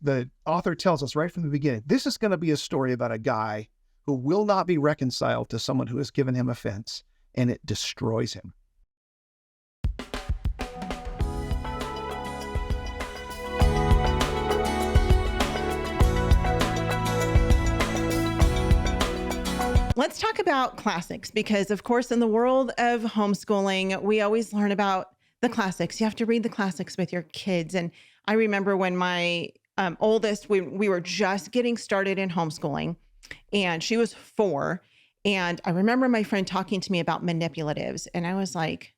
the author tells us right from the beginning, this is going to be a story about a guy who will not be reconciled to someone who has given him offense, and it destroys him. Let's talk about classics because, of course, in the world of homeschooling, we always learn about the classics. You have to read the classics with your kids. And I remember when my oldest, we were just getting started in homeschooling, and she was 4. And I remember my friend talking to me about manipulatives. And I was like,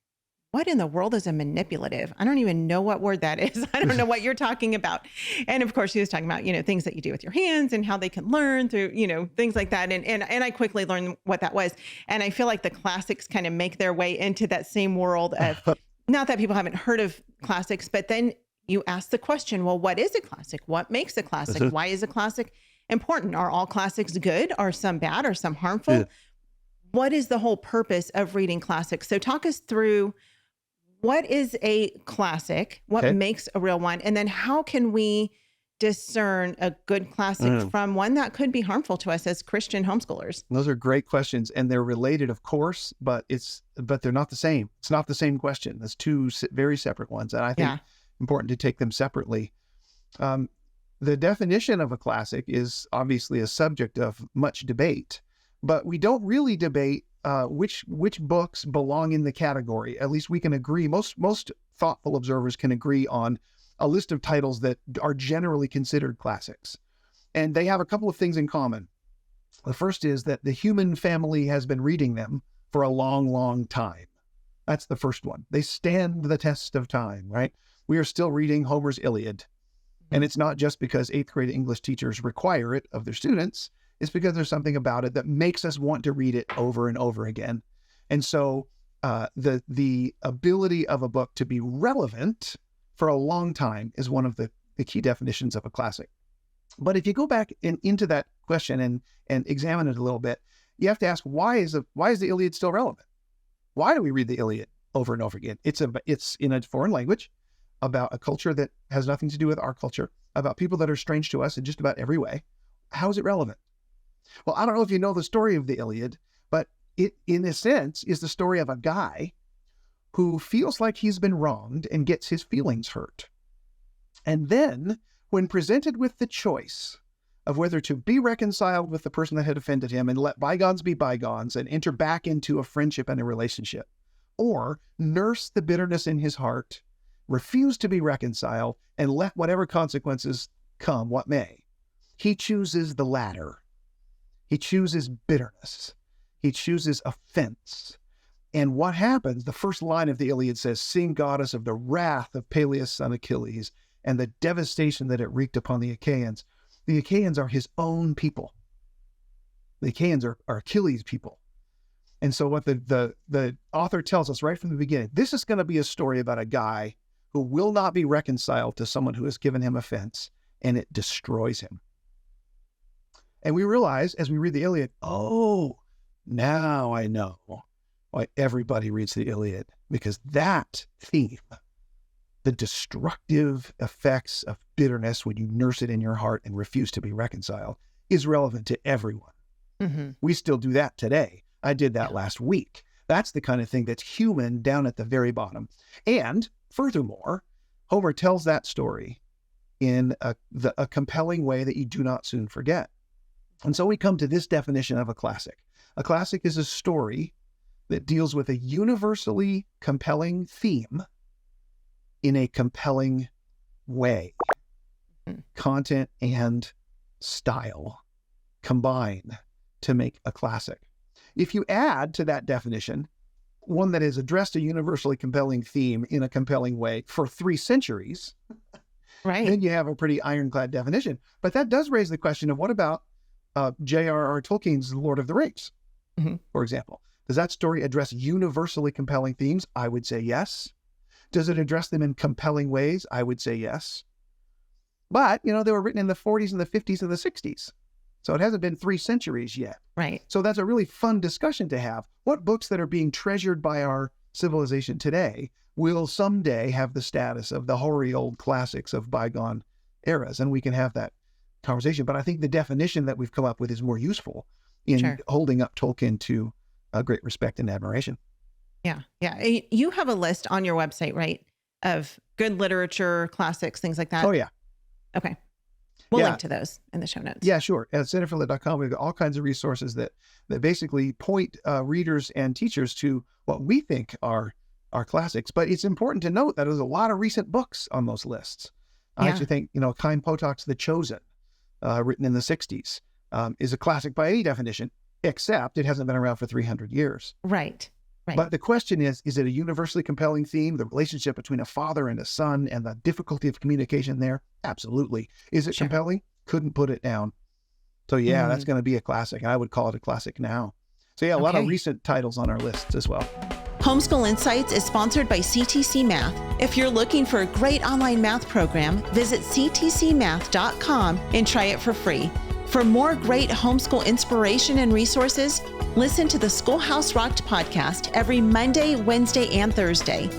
what in the world is a manipulative? I don't even know what word that is. I don't know what you're talking about. And of course, she was talking about, things that you do with your hands and how they can learn through, things like that. And I quickly learned what that was. And I feel like the classics kind of make their way into that same world of, not that people haven't heard of classics, but then you ask the question, well, what is a classic? What makes a classic? Why is a classic important? Are all classics good? Are some bad? Are some harmful? Yeah. What is the whole purpose of reading classics? So talk us through, what is a classic? What makes a real one? And then how can we discern a good classic from one that could be harmful to us as Christian homeschoolers? Those are great questions, and they're related, of course, but they're not the same. It's not the same question. There's two very separate ones, and I think important to take them separately. The definition of a classic is obviously a subject of much debate, but we don't really debate which books belong in the category. At least we can agree. Most thoughtful observers can agree on a list of titles that are generally considered classics. And they have a couple of things in common. The first is that the human family has been reading them for a long, long time. That's the first one. They stand the test of time, right? We are still reading Homer's Iliad. And it's not just because 8th grade English teachers require it of their students. It's because there's something about it that makes us want to read it over and over again. And so the ability of a book to be relevant for a long time is one of the key definitions of a classic. But if you go back into that question and examine it a little bit, you have to ask, why is the Iliad still relevant? Why do we read the Iliad over and over again? It's in a foreign language, about a culture that has nothing to do with our culture, about people that are strange to us in just about every way. How is it relevant? Well, I don't know if you know the story of the Iliad, but it, in a sense, is the story of a guy who feels like he's been wronged and gets his feelings hurt. And then, when presented with the choice of whether to be reconciled with the person that had offended him and let bygones be bygones and enter back into a friendship and a relationship, or nurse the bitterness in his heart, refuse to be reconciled, and let whatever consequences come what may, he chooses the latter. He chooses bitterness. He chooses offense. And what happens, the first line of the Iliad says, "Sing, goddess of the wrath of Peleus son Achilles, and the devastation that it wreaked upon the Achaeans." The Achaeans are his own people. The Achaeans are Achilles' people. And so what the author tells us right from the beginning, this is going to be a story about a guy who will not be reconciled to someone who has given him offense, and it destroys him. And we realize as we read the Iliad, oh, now I know why everybody reads the Iliad, because that theme, the destructive effects of bitterness when you nurse it in your heart and refuse to be reconciled, is relevant to everyone. Mm-hmm. We still do that today. I did that last week. That's the kind of thing that's human down at the very bottom. And furthermore, Homer tells that story in a compelling way that you do not soon forget. And so we come to this definition of a classic. A classic is a story that deals with a universally compelling theme in a compelling way. Content and style combine to make a classic. If you add to that definition one that has addressed a universally compelling theme in a compelling way for 3 centuries, right, then you have a pretty ironclad definition. But that does raise the question of, what about J.R.R. Tolkien's Lord of the Rings, for example? Does that story address universally compelling themes? I would say yes. Does it address them in compelling ways? I would say yes. But, they were written in the 40s and the 50s and the 60s. So it hasn't been 3 centuries yet. Right. So that's a really fun discussion to have. What books that are being treasured by our civilization today will someday have the status of the hoary old classics of bygone eras, and we can have that conversation. But I think the definition that we've come up with is more useful in holding up Tolkien to great respect and admiration. Yeah. Yeah. You have a list on your website, right, of good literature, classics, things like that? Oh, yeah. Okay. We'll link to those in the show notes. Yeah, sure. At CenterForLit.com, we've got all kinds of resources that basically point readers and teachers to what we think are classics. But it's important to note that there's a lot of recent books on those lists. I actually think, Chaim Potok's The Chosen, written in the 60s, is a classic by any definition, except it hasn't been around for 300 years. Right. But the question is it a universally compelling theme, the relationship between a father and a son and the difficulty of communication there? Absolutely. Is it compelling? Couldn't put it down. So that's going to be a classic. I would call it a classic now. So a lot of recent titles on our lists as well. Homeschool Insights is sponsored by CTC Math. If you're looking for a great online math program, visit ctcmath.com and try it for free. For more great homeschool inspiration and resources, listen to the Schoolhouse Rocked podcast every Monday, Wednesday, and Thursday.